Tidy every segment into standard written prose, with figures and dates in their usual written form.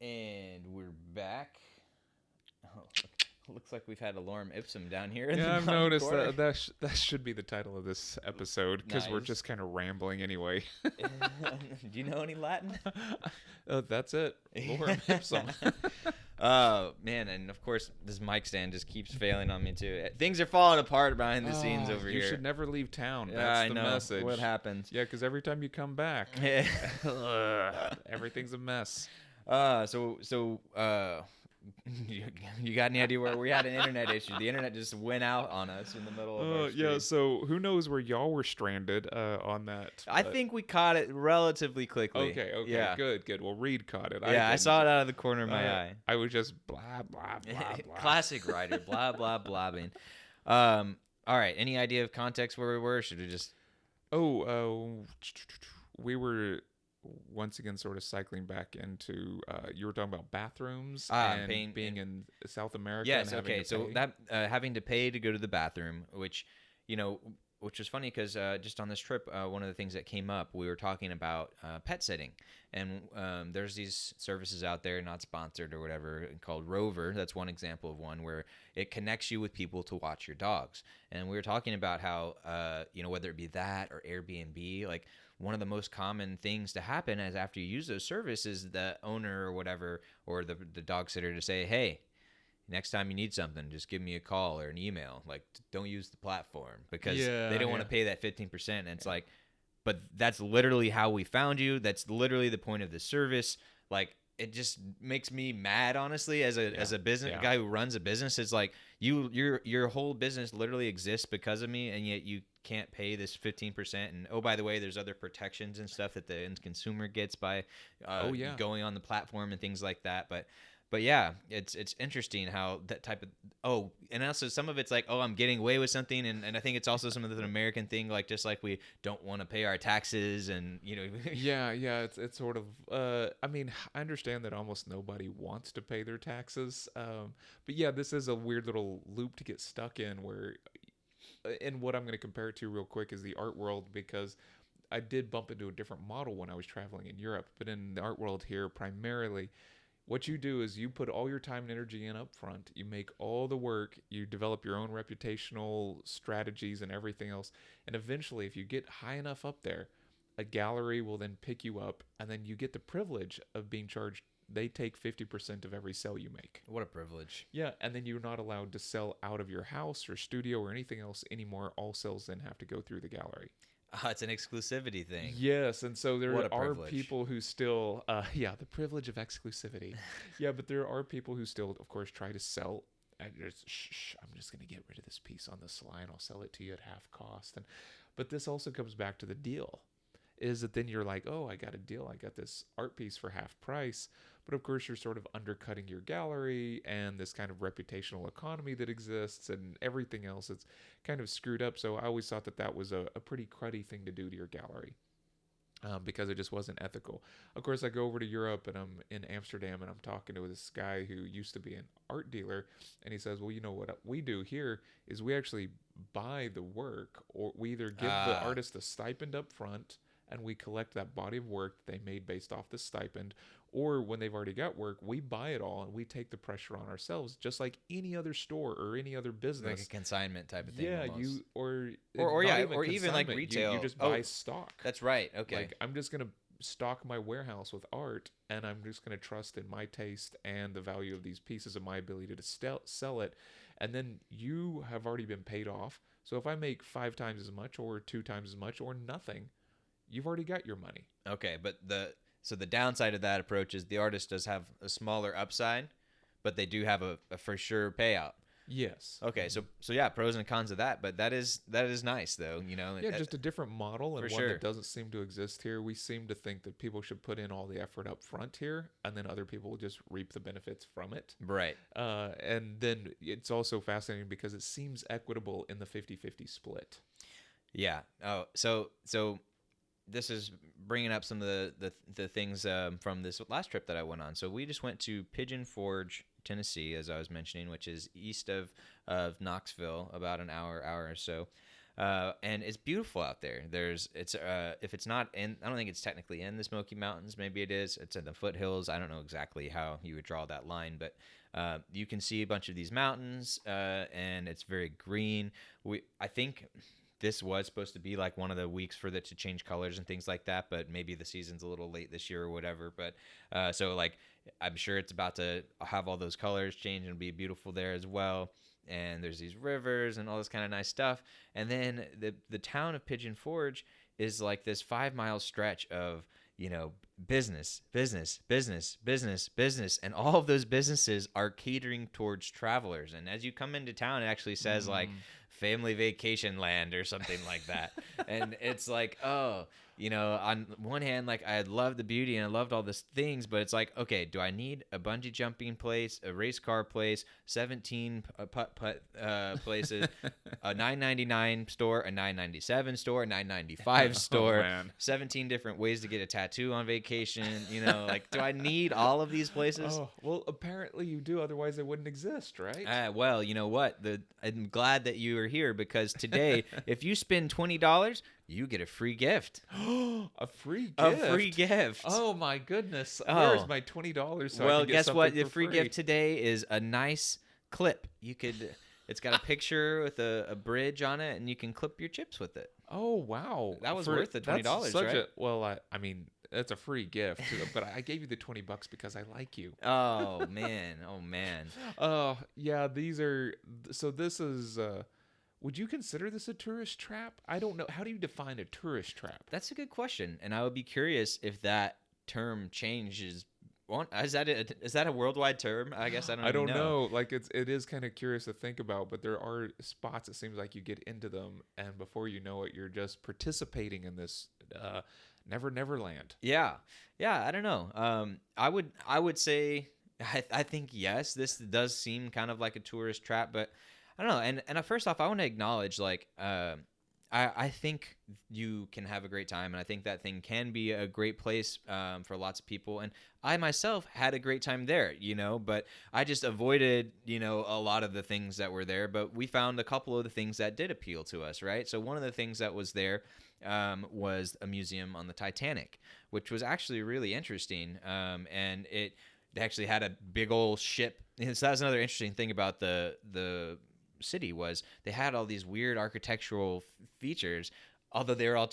And we're back. Oh, looks like we've had a lorem ipsum down here in the Yeah, I've bottom noticed corner. that should be the title of this episode because we're Nice. just kind of rambling anyway. Do you know any Latin? That's it. Lorem ipsum. Oh man, and of course this mic stand just keeps failing on me too. Things are falling apart behind the scenes over You should here. never leave town. Yeah, That's I the know. What message. happens? Yeah, because every time you come back, Yeah. everything's a mess. So you, you got any idea where we had an internet issue? The internet just went out on us in the middle of our Yeah, stream. so who knows where y'all were stranded on that? I think we caught it relatively quickly. Okay, Yeah. good. Well, Reed caught it. Yeah, I didn't. saw it out of the corner of my eye. I was just blah blah blah blah. Classic writer, blah blah blabbing. All right. Any idea of context where we were? Should we just? We were once again sort of cycling back into. You were talking about bathrooms and being in South America. Yes. And Okay. So pay. that having to pay to go to the bathroom, which which was funny because just on this trip, one of the things that came up, we were talking about pet sitting, and there's these services out there, not sponsored or whatever, called Rover. That's one example of one where it connects you with people to watch your dogs. And we were talking about how whether it be that or Airbnb, like one of the most common things to happen is after you use those services, the owner or whatever, or the dog sitter to say, hey, next time you need something, just give me a call or an email. Like, don't use the platform because they don't want to pay that 15%. And it's like, but that's literally how we found you. That's literally the point of the service. Like, it just makes me mad, honestly, as a business guy who runs a business. It's like your whole business literally exists because of me, and yet you can't pay this 15%. And oh, by the way, there's other protections and stuff that the end consumer gets by going on the platform and things like that. But yeah, it's interesting how that type of and also some of it's like, I'm getting away with something, and I think it's also some of the American thing, like just like we don't want to pay our taxes, and yeah, it's sort of I mean, I understand that almost nobody wants to pay their taxes, but yeah, this is a weird little loop to get stuck in where, and what I'm going to compare it to real quick is the art world, because I did bump into a different model when I was traveling in Europe, but in the art world here, primarily what you do is you put all your time and energy in up front. You make all the work. You develop your own reputational strategies and everything else. And eventually, if you get high enough up there, a gallery will then pick you up, and then you get the privilege of being charged. They take 50% of every sale you make. What a privilege. Yeah, and then you're not allowed to sell out of your house or studio or anything else anymore. All sales then have to go through the gallery. It's an exclusivity thing. Yes, and so there are privilege. people who still, the privilege of exclusivity. Yeah, but there are people who still, of course, try to sell. And I'm just going to get rid of this piece on this line. I'll sell it to you at half cost. But this also comes back to the deal. Is that then you're like, oh, I got a deal. I got this art piece for half price. But of course, you're sort of undercutting your gallery and this kind of reputational economy that exists and everything else. It's kind of screwed up. So I always thought that was a pretty cruddy thing to do to your gallery. Because it just wasn't ethical. Of course, I go over to Europe and I'm in Amsterdam and I'm talking to this guy who used to be an art dealer, and he says, well, you know what we do here is we actually buy the work, or we either give the artist a stipend up front and we collect that body of work that they made based off the stipend, or when they've already got work, we buy it all and we take the pressure on ourselves, just like any other store or any other business. Like a consignment type of thing. Yeah, almost. you or even like consignment. retail. You just buy stock. That's right. Okay. Like, I'm just gonna stock my warehouse with art, and I'm just gonna trust in my taste and the value of these pieces and my ability to sell it, and then you have already been paid off. So if I make 5 times as much or 2 times as much or nothing, you've already got your money. Okay, but the downside of that approach is the artist does have a smaller upside, but they do have a for sure payout. Yes. Okay, so yeah, pros and cons of that, but that is nice though, Yeah, just a different model, and one sure. that doesn't seem to exist here. We seem to think that people should put in all the effort up front here, and then other people will just reap the benefits from it. Right. And then it's also fascinating because it seems equitable in the 50-50 split. Yeah. Oh, so this is bringing up some of the things from this last trip that I went on. So we just went to Pigeon Forge, Tennessee, as I was mentioning, which is east of Knoxville, about an hour or so. and it's beautiful out there. There's it's if it's not in, I don't think it's technically in the Smoky Mountains. Maybe it is. It's in the foothills. I don't know exactly how you would draw that line, but you can see a bunch of these mountains, and it's very green. I think this was supposed to be like one of the weeks for it to change colors and things like that, but maybe the season's a little late this year or whatever. But so like I'm sure it's about to have all those colors change and be beautiful there as well. And there's these rivers and all this kind of nice stuff. And then the town of Pigeon Forge is like this 5 mile stretch of, business, business, business, business, business, and all of those businesses are catering towards travelers. And as you come into town, it actually says like family vacation land or something like that. And it's like, oh, on one hand, like I love the beauty and I loved all these things, but it's like, okay, do I need a bungee jumping place, a race car place, 17 putt places, a $9.99 store, a $9.97 store, a $9.95 store, man. 17 different ways to get a tattoo on vacation? Like, do I need all of these places? Oh, well, apparently you do. Otherwise, they wouldn't exist, right? Well, you know what? I'm glad that you are here because today, if you spend $20, you get a free gift. A free gift. A free gift. Oh my goodness! Oh. Where's my $20? So I Well, can get guess what? something The for free gift today is a nice clip. It's got a picture with a bridge on it, and you can clip your chips with it. Oh wow, That was worth the $20, that's such right? Well, I mean, that's a free gift, but I gave you the $20 because I like you. Oh man, oh man. Yeah, these are. So this is. Would you consider this a tourist trap? I don't know. How do you define a tourist trap? That's a good question, and I would be curious if that term changes. Is that a worldwide term? I guess I don't know. Like it is kind of curious to think about, but there are spots it seems like you get into them, and before you know it, you're just participating in this never land. Yeah, I don't know. I would say I think yes, this does seem kind of like a tourist trap, but I don't know. And first off, I want to acknowledge like I think you can have a great time, and I think that thing can be a great place for lots of people. And I myself had a great time there, but I just avoided, a lot of the things that were there. But we found a couple of the things that did appeal to us, right? So one of the things that was there was a museum on the Titanic, which was actually really interesting. And they actually had a big old ship. And so that was another interesting thing about the city was they had all these weird architectural features, although they're all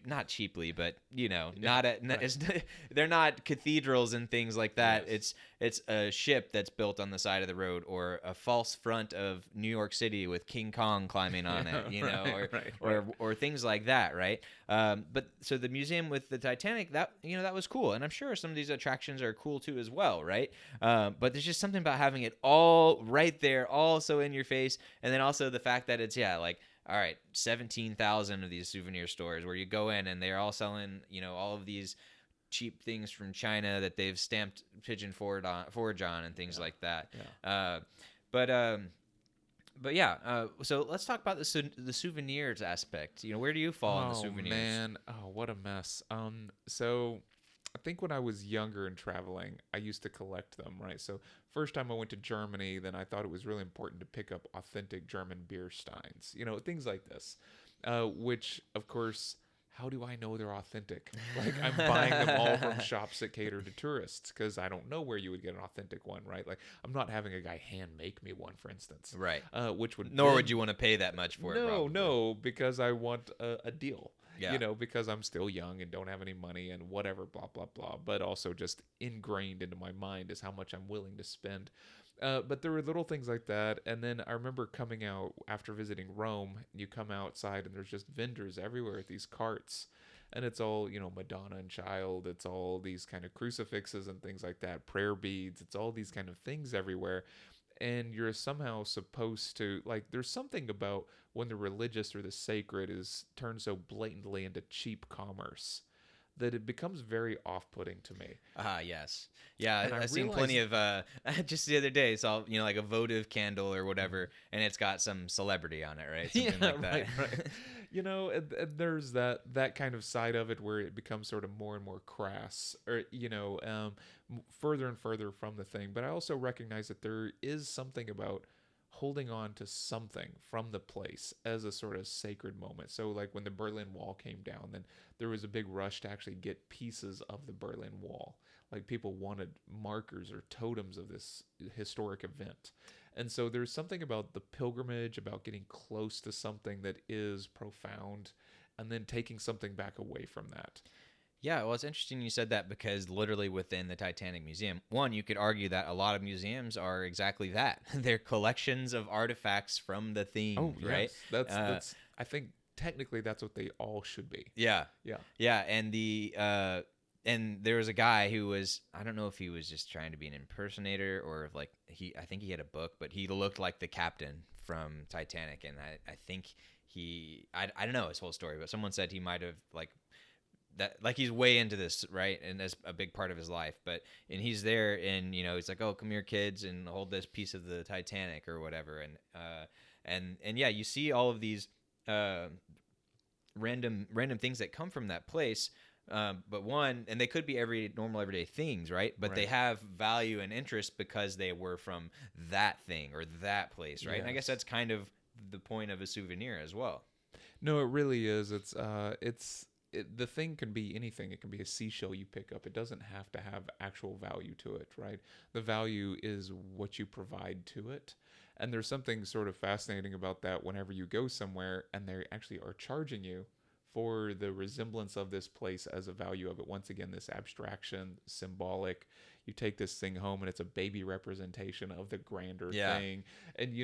not cheaply, but they're not cathedrals and things like that. Yes. It's a ship that's built on the side of the road, or a false front of New York City with King Kong climbing on it, or things like that, right? But so the museum with the Titanic, that was cool, and I'm sure some of these attractions are cool too as well, right? But there's just something about having it all right there, all so in your face, and then also the fact that it's like, all right, 17,000 of these souvenir stores where you go in and they're all selling, all of these cheap things from China that they've stamped Pigeon Forge on and things like that. Yeah. But yeah, so let's talk about the souvenirs aspect. Where do you fall in the souvenirs? Oh man, what a mess. So I think when I was younger and traveling, I used to collect them, right? So first time I went to Germany, then I thought it was really important to pick up authentic German beer steins, things like this, which of course, how do I know they're authentic? Like I'm buying them all from shops that cater to tourists because I don't know where you would get an authentic one, right? Like I'm not having a guy hand make me one, for instance, right? Which would nor would you want to pay that much for it. No, because I want a deal. Yeah. Because I'm still young and don't have any money and whatever, blah, blah, blah. But also just ingrained into my mind is how much I'm willing to spend. But there were little things like that. And then I remember coming out after visiting Rome, you come outside and there's just vendors everywhere at these carts. And it's all, Madonna and Child. It's all these kind of crucifixes and things like that, prayer beads. It's all these kind of things everywhere. And you're somehow supposed to, like, there's something about when the religious or the sacred is turned so blatantly into cheap commerce that it becomes very off-putting to me. Yes. Yeah, I've seen plenty of, just the other day, saw, like a votive candle or whatever, and it's got some celebrity on it, right? Something like that. Right. And there's that kind of side of it where it becomes sort of more and more crass, or, further and further from the thing. But I also recognize that there is something about holding on to something from the place as a sort of sacred moment. So like when the Berlin Wall came down, then there was a big rush to actually get pieces of the Berlin Wall. Like people wanted markers or totems of this historic event. And so there's something about the pilgrimage, about getting close to something that is profound, and then taking something back away from that. Yeah, well, it's interesting you said that because literally within the Titanic Museum, one, you could argue that a lot of museums are exactly that. They're collections of artifacts from the theme, Oh right? yes, that's Uh, that's. I think technically that's what they all should be. yeah, Yeah. yeah, and there was a guy who was, I don't know if he was just trying to be an impersonator or if like I think he had a book, but he looked like the captain from Titanic, and I think I don't know his whole story, but someone said he might have like that, like he's way into this, right, and that's a big part of his life. But and he's there, and he's like, oh, come here kids and hold this piece of the Titanic or whatever. And yeah, you see all of these uh random things that come from that place. But one, and they could be normal everyday things, right? But they Right. have value and interest because they were from that thing or that place, right? And I guess Yes. that's kind of the point of a souvenir as well. No, it really is. The thing can be anything. It can be a seashell you pick up. It doesn't have to have actual value to it, right? The value is what you provide to it. And there's something sort of fascinating about that whenever you go somewhere and they actually are charging you for the resemblance of this place as a value of it. Once again, this abstraction, symbolic. You take this thing home and it's a baby representation of the grander Yeah. thing. And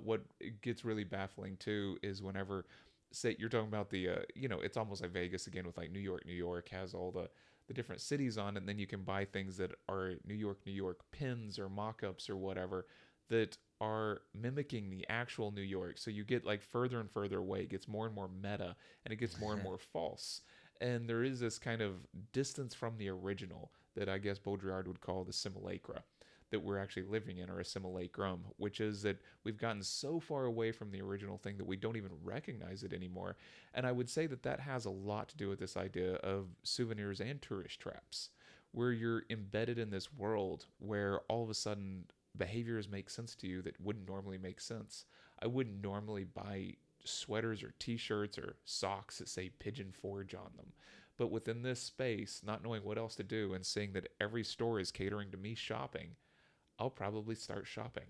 what gets really baffling too is whenever, say, you're talking about it's almost like Vegas again with like New York. New York has all the different cities on it, and then you can buy things that are New York pins or mock-ups or whatever that are mimicking the actual New York. So you get like further and further away. It gets more and more meta, and it gets more and more false. And there is this kind of distance from the original that I guess Baudrillard would call the simulacra that we're actually living in, or a simulacrum, which is that we've gotten so far away from the original thing that we don't even recognize it anymore. And I would say that that has a lot to do with this idea of souvenirs and tourist traps, where you're embedded in this world where all of a sudden behaviors make sense to you that wouldn't normally make sense. I wouldn't normally buy sweaters or t-shirts or socks that say Pigeon Forge on them. But within this space, not knowing what else to do and seeing that every store is catering to me shopping, I'll probably start shopping.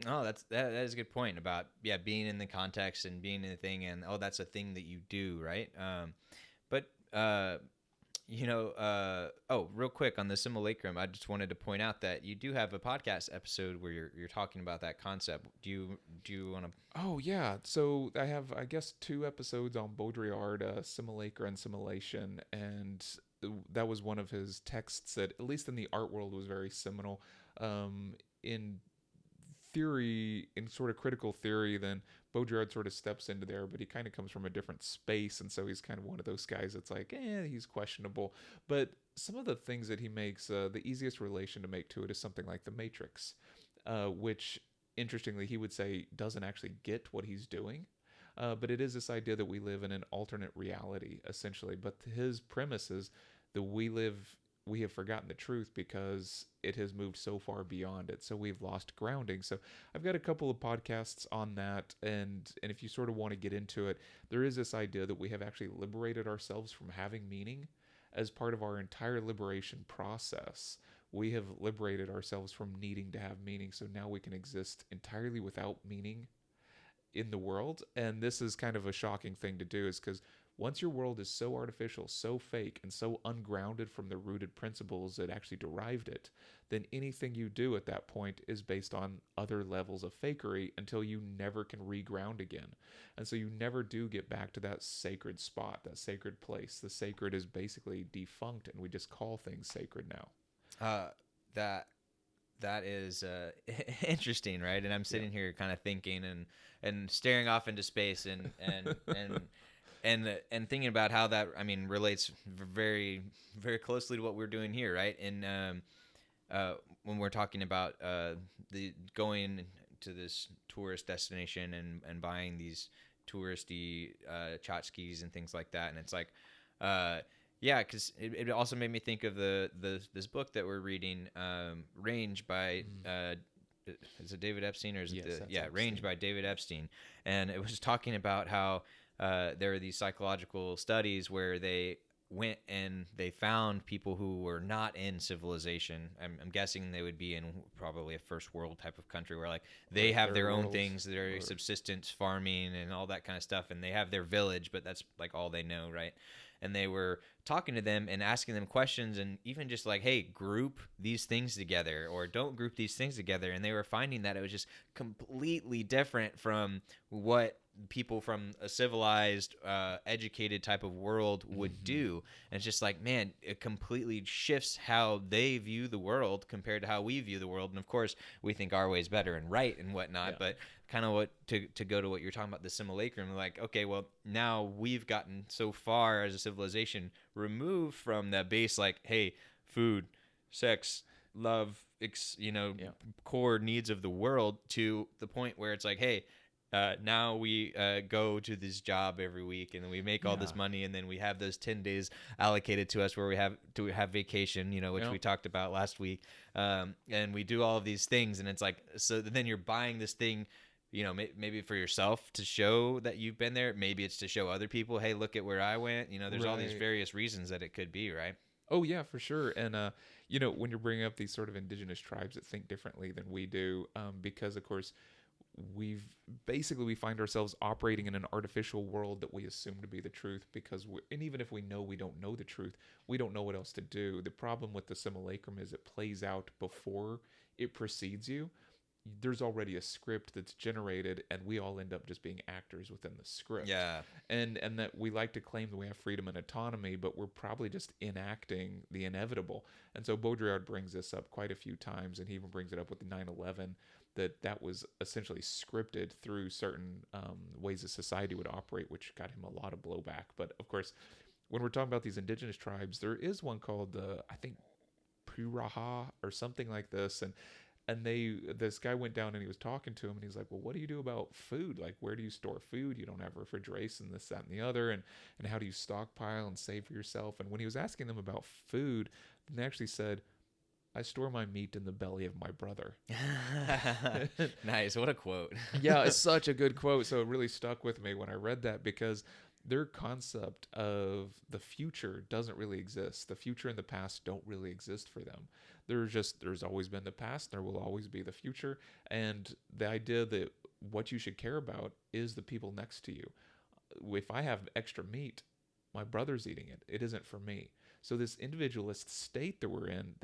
Oh, that is a good point about, yeah, being in the context and being in the thing, and oh, that's a thing that you do, right? But oh, real quick on the simulacrum, I just wanted to point out that you do have a podcast episode where you're talking about that concept. Do you want to? Oh yeah, so I have, I guess, 2 episodes on Baudrillard, simulacra and simulation, and that was one of his texts that, at least in the art world, was very seminal. In theory, in sort of critical theory, then Baudrillard sort of steps into there, but he kind of comes from a different space, and so he's kind of one of those guys that's like, he's questionable. But some of the things that he makes, the easiest relation to make to it is something like The Matrix, which, interestingly, he would say doesn't actually get what he's doing. But it is this idea that we live in an alternate reality, essentially. But his premise is that we have forgotten the truth because it has moved so far beyond it. So we've lost grounding. So I've got a couple of podcasts on that, and if you sort of want to get into it, there is this idea that we have actually liberated ourselves from having meaning as part of our entire liberation process. We have liberated ourselves from needing to have meaning, so now we can exist entirely without meaning in the world. And this is kind of a shocking thing to do, is because once your world is so artificial, so fake, and so ungrounded from the rooted principles that actually derived it, then anything you do at that point is based on other levels of fakery until you never can reground again. And so you never do get back to that sacred spot, that sacred place. The sacred is basically defunct, and we just call things sacred now. Uh, that that is interesting, right? And I'm Yeah. sitting here kind of thinking and staring off into space and thinking about how that, I mean, relates very very closely to what we're doing here, right? And when we're talking about the going to this tourist destination and buying these touristy tchotchkes and things like that, and it's like, yeah, because it also made me think of the this book that we're reading, Range by Mm. is it David Epstein or is it Yes, the that's yeah Range Epstein. by David Epstein, and it was talking about how there are these psychological studies where they went and they found people who were not in civilization. I'm guessing they would be in probably a first world type of country where like Or they a have third their own world, things, their or subsistence farming and all that kind of stuff, and they have their village, but that's like all they know, right? And they were talking to them and asking them questions and even just like, hey, group these things together or don't group these things together. And they were finding that it was just completely different from what people from a civilized, educated type of world would hmm do. And it's just like, man, it completely shifts how they view the world compared to how we view the world. And of course, we think our way is better and right and whatnot. yeah, But kind of what to go to what you're talking about, the simulacrum, like, okay, well, now we've gotten so far as a civilization removed from that base, like, hey, food, sex, love, yeah, core needs of the world, to the point where it's like, hey, now we go to this job every week and then we make all yeah, this money and then we have those 10 days allocated to us where we have to have vacation, which yeah. we talked about last week. And we do all of these things and it's like, so then you're buying this thing, maybe for yourself to show that you've been there. Maybe it's to show other people, hey, look at where I went. There's all these Right. various reasons that it could be, right? Oh yeah, for sure. And when you're bringing up these sort of indigenous tribes that think differently than we do, because of course we've we find ourselves operating in an artificial world that we assume to be the truth because and even if we know we don't know the truth, we don't know what else to do. The problem with the simulacrum is it plays out before it precedes you. There's already a script that's generated and we all end up just being actors within the script, Yeah. and that we like to claim that we have freedom and autonomy, but we're probably just enacting the inevitable. And so Baudrillard brings this up quite a few times, and he even brings it up with the 9/11, that was essentially scripted through certain ways that society would operate, which got him a lot of blowback. But of course, when we're talking about these indigenous tribes, there is one called I think Puraha or something like this, and this guy went down and he was talking to him and he's like, well, what do you do about food? Like, where do you store food? You don't have refrigeration, this, that, and the other. And how do you stockpile and save for yourself? And when he was asking them about food, they actually said, I store my meat in the belly of my brother. Nice. What a quote. Yeah, it's such a good quote. So it really stuck with me when I read that because their concept of the future doesn't really exist. The future and the past don't really exist for them. There's always been the past, there will always be the future, and the idea that what you should care about is the people next to you. If I have extra meat, my brother's eating it. It isn't for me. So this individualist state that we're in,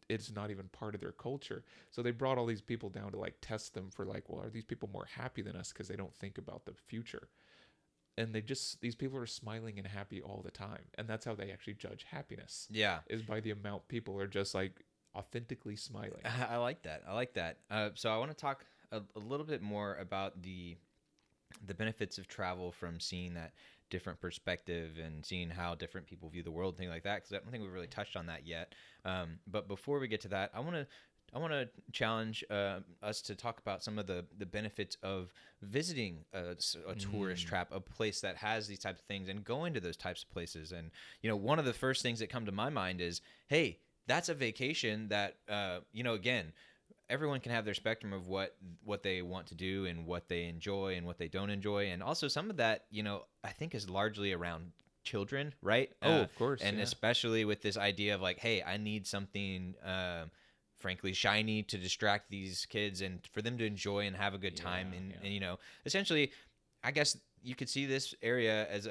it's not even part of their culture. So they brought all these people down to like test them for like, well, are these people more happy than us because they don't think about the future? And these people are smiling and happy all the time. And that's how they actually judge happiness, Yeah. is by the amount people are just like authentically smiling. I like that. I like that. So I want to talk a little bit more about the benefits of travel, from seeing that different perspective and seeing how different people view the world and things like that, because I don't think we've really touched on that yet. But before we get to that, I want to challenge us to talk about some of the benefits of visiting a tourist Mm, trap, a place that has these types of things, and going to those types of places. And one of the first things that come to my mind is, hey, that's a vacation that again, everyone can have their spectrum of what they want to do and what they enjoy and what they don't enjoy, and also some of that I think is largely around children, right? oh, of course, And yeah. especially with this idea of like, hey, I need something frankly shiny to distract these kids and for them to enjoy and have a good time, Yeah, and yeah. essentially, I guess you could see this area as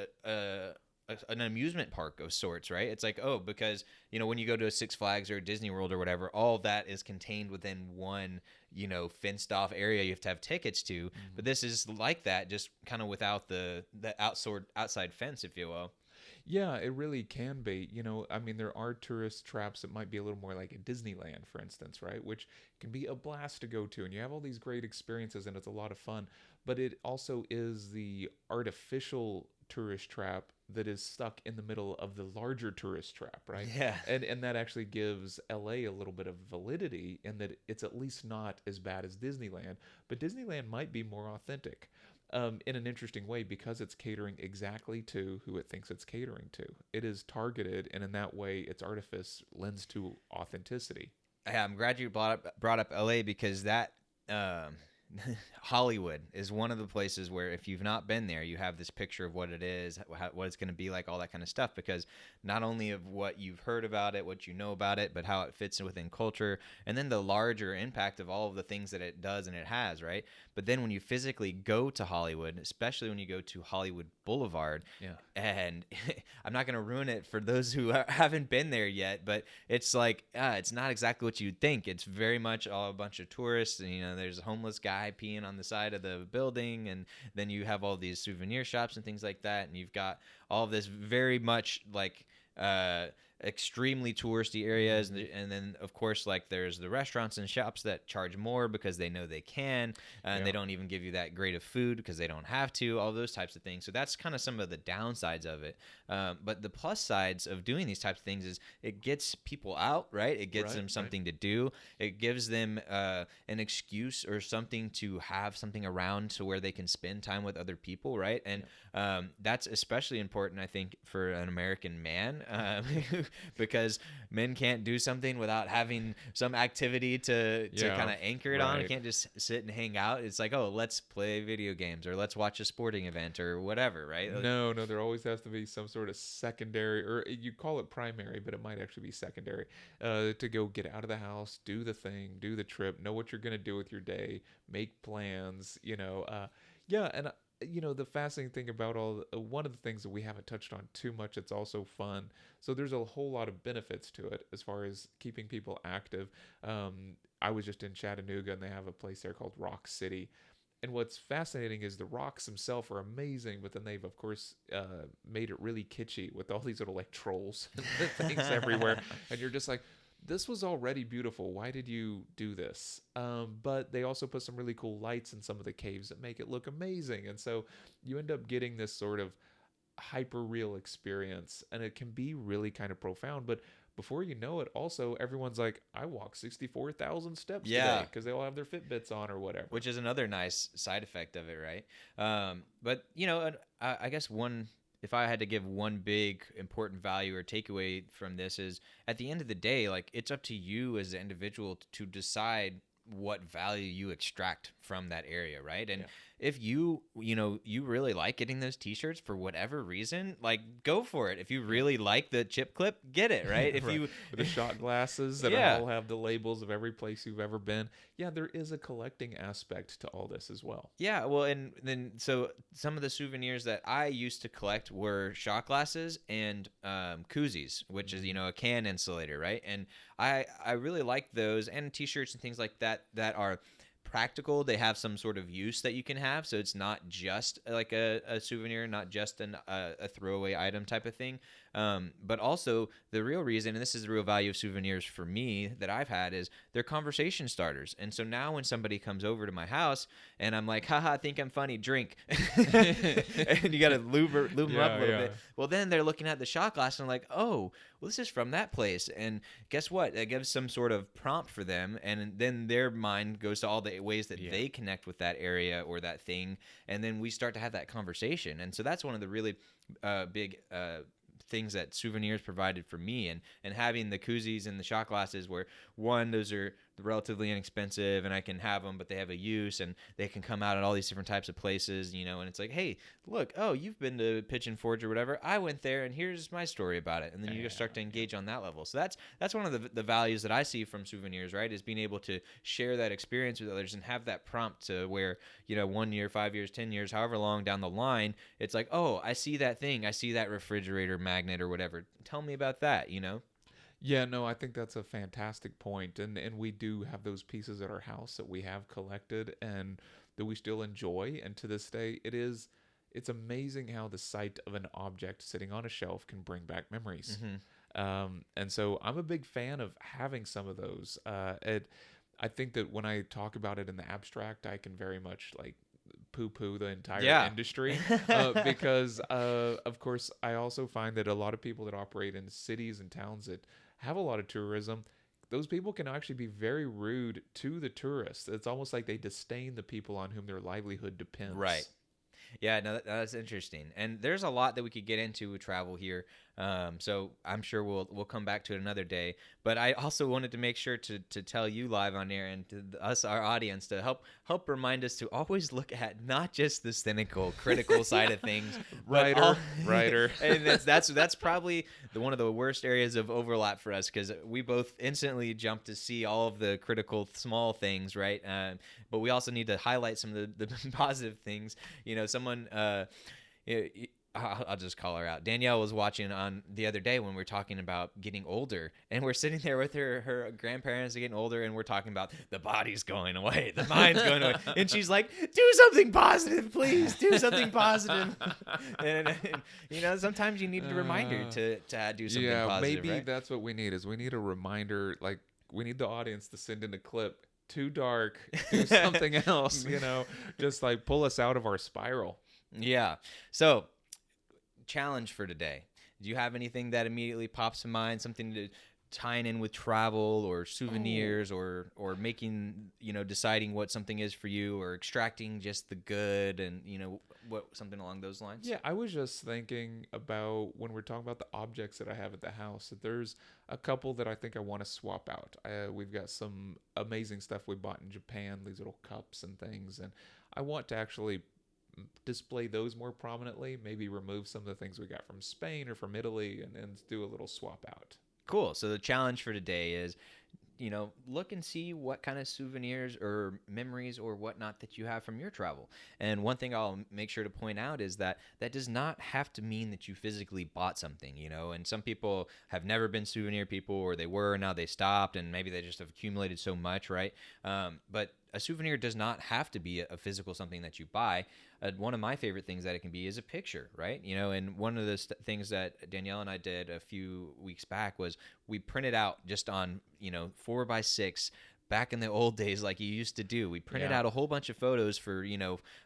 an amusement park of sorts, right? It's like, oh, because when you go to a Six Flags or a Disney World or whatever, all that is contained within one fenced off area you have to have tickets to. But Mhm. this is like that, just kind of without the outside fence, if you will. Yeah, it really can be. I mean, there are tourist traps that might be a little more like a Disneyland, for instance, right? Which can be a blast to go to, and you have all these great experiences, and it's a lot of fun. But it also is the artificial tourist trap that is stuck in the middle of the larger tourist trap, right? Yeah. And that actually gives LA a little bit of validity in that it's at least not as bad as Disneyland, but Disneyland might be more authentic, in an interesting way because it's catering exactly to who it thinks it's catering to. It is targeted, and in that way, its artifice lends to authenticity. Yeah, I'm glad you brought up LA because that um, Hollywood is one of the places where if you've not been there, you have this picture of what it is, what it's going to be like, all that kind of stuff. Because not only of what you've heard about it, what you know about it, but how it fits within culture, and then the larger impact of all of the things that it does and it has, right? But then when you physically go to Hollywood, especially when you go to Hollywood Boulevard, Yeah. and I'm not going to ruin it for those who haven't been there yet, but it's like it's not exactly what you'd think. It's very much all a bunch of tourists, and there's a homeless guy peeing on the side of the building, and then you have all these souvenir shops and things like that, and you've got all of this very much like uh, extremely touristy areas, Mhm. and then of course like there's the restaurants and shops that charge more because they know they can, and they Yeah. don't even give you that great of food because they don't have to, all those types of things. So that's kind of some of the downsides of it. But the plus sides of doing these types of things is it gets people out, right? It gets Right. them Right. something to do. It gives them an excuse or something to have something around to where they can spend time with other people, right? And Yeah. that's especially important, I think, for an American man, because men can't do something without having some activity to kind Yeah. of anchor it on. You Right. can't just sit and hang out. It's like, oh, let's play video games or let's watch a sporting event or whatever, right? No, no, there always has to be some sort of secondary, or you call it primary, but it might actually be secondary, to go get out of the house, do the thing, do the trip, know what you're going to do with your day, make plans, yeah, and the fascinating thing about one of the things that we haven't touched on too much, it's also fun. So there's a whole lot of benefits to it as far as keeping people active. I was just in Chattanooga, and they have a place there called Rock City, and what's fascinating is the rocks themselves are amazing, but then they've of course made it really kitschy with all these little like trolls and things everywhere, and you're just like, this was already beautiful. Why did you do this? But they also put some really cool lights in some of the caves that make it look amazing, and so you end up getting this sort of hyper real experience, and it can be really kind of profound. But before you know it, also everyone's like, I walked 64,000 steps today Yeah, because they all have their Fitbits on or whatever. which is another nice side effect of it, right? But I guess one, if I had to give one big important value or takeaway from this is at the end of the day, like it's up to you as an individual to decide what value you extract from that area, right? And Yeah. if you really like getting those t-shirts for whatever reason, like go for it. If you Yeah. really like the chip clip, get it, right? If Right. you With the shot glasses that yeah. all have the labels of every place you've ever been. Yeah, there is a collecting aspect to all this as well. Yeah, well, and then so some of the souvenirs that I used to collect were shot glasses and koozies, which is Mhm. a can insulator, right? And I really like those, and T-shirts and things like that that are practical. They have some sort of use that you can have, so it's not just like a souvenir, not just a throwaway item type of thing. But also the real reason, and this is the real value of souvenirs for me that I've had, is they're conversation starters. And so now when somebody comes over to my house and I'm like, haha, think I'm funny, drink. And you got to lube them up a Yeah, little yeah. bit. Well, then they're looking at the shot glass and I'm like, oh, well, this is from that place. And guess what? It gives some sort of prompt for them. And then their mind goes to all the ways that Yeah. they connect with that area or that thing. And then we start to have that conversation. And so that's one of the really big things that souvenirs provided for me, and having the koozies and the shot glasses where one, those are relatively inexpensive and I can have them, but they have a use and they can come out at all these different types of places, and it's like, hey, look, oh, you've been to Pigeon Forge or whatever, I went there and here's my story about it, and then you just Yeah, start to yeah. engage on that level. So that's one of the values that I see from souvenirs, right, is being able to share that experience with others and have that prompt to where 1 year, 5 years, 10 years, however long down the line, it's like, oh, I see that thing, I see that refrigerator magnet or whatever, tell me about that. Yeah, no, I think that's a fantastic point. And we do have those pieces at our house that we have collected and that we still enjoy. And to this day, it's amazing how the sight of an object sitting on a shelf can bring back memories. Hmm. And so I'm a big fan of having some of those. I think that when I talk about it in the abstract, I can very much like poo-poo the entire Yeah. industry, because of course I also find that a lot of people that operate in cities and towns that have a lot of tourism, those people can actually be very rude to the tourists. It's almost like they disdain the people on whom their livelihood Right. depends. Yeah, no, that's interesting. And there's a lot that we could get into with travel here. So I'm sure we'll come back to it another day. But I also wanted to make sure to tell you live on air and to us, our audience, to help remind us to always look at not just the cynical, critical side of things, but all. Writer. And that's probably one of the worst areas of overlap for us, because we both instantly jump to see all of the critical small things, right? But we also need to highlight some of the positive things. Someone. I'll just call her out. Danielle was watching on the other day when we were talking about getting older, and we're sitting there with her grandparents are getting older, and we're talking about the body's going away, the mind's going away, and she's like, "Do something positive, please. Do something positive." and sometimes you need a reminder to do something positive. Maybe right? that's what we need. Is we need a reminder. Like we need the audience to send in a clip. Too dark. Do something else. Just like pull us out of our spiral. Yeah. So. Challenge for today. Do you have anything that immediately pops to mind? Something to tying in with travel or souvenirs or making, deciding what something is for you, or extracting just the good and, something along those lines? Yeah, I was just thinking about when we're talking about the objects that I have at the house, that there's a couple that I think I want to swap out. We've got some amazing stuff we bought in Japan, these little cups and things, and I want to actually display those more prominently, maybe remove some of the things we got from Spain or from Italy, and do a little swap out. Cool. So the challenge for today is, look and see what kind of souvenirs or memories or whatnot that you have from your travel. And one thing I'll make sure to point out is that does not have to mean that you physically bought something, and some people have never been souvenir people, or they were, and now they stopped, and maybe they just have accumulated so much, right? But a souvenir does not have to be a physical something that you buy. One of my favorite things that it can be is a picture, right? And one of the things that Danielle and I did a few weeks back was we printed out just on, 4x6 back in the old days, like you used to do. We printed out a whole bunch of photos for,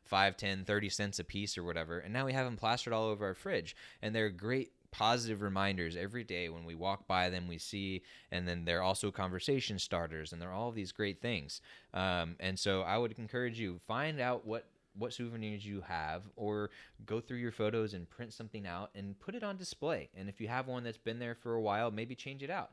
5, 10, 30 cents a piece or whatever. And now we have them plastered all over our fridge. And they're great positive reminders every day when we walk by them, we see, and then they're also conversation starters, and they're all these great things. And so I would encourage you, find out what souvenirs you have, or go through your photos and print something out and put it on display. And if you have one that's been there for a while, maybe change it out.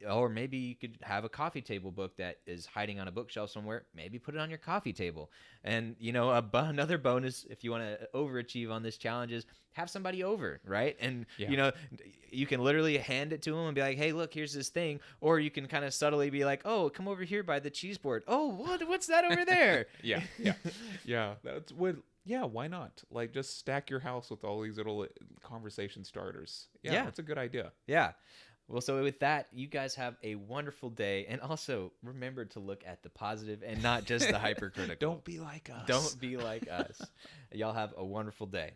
Or maybe you could have a coffee table book that is hiding on a bookshelf somewhere. Maybe put it on your coffee table. And, another bonus, if you want to overachieve on this challenge, is have somebody over, right? And, you can literally hand it to them and be like, "Hey, look, here's this thing." Or you can kind of subtly be like, "Oh, come over here by the cheese board. Oh, what's that over there?" Yeah. That's what. Yeah, why not? Like, just stack your house with all these little conversation starters. Yeah, that's a good idea. Yeah. Well, so with that, you guys have a wonderful day. And also, remember to look at the positive and not just the hypercritical. Don't be like us. Don't be like us. Y'all have a wonderful day.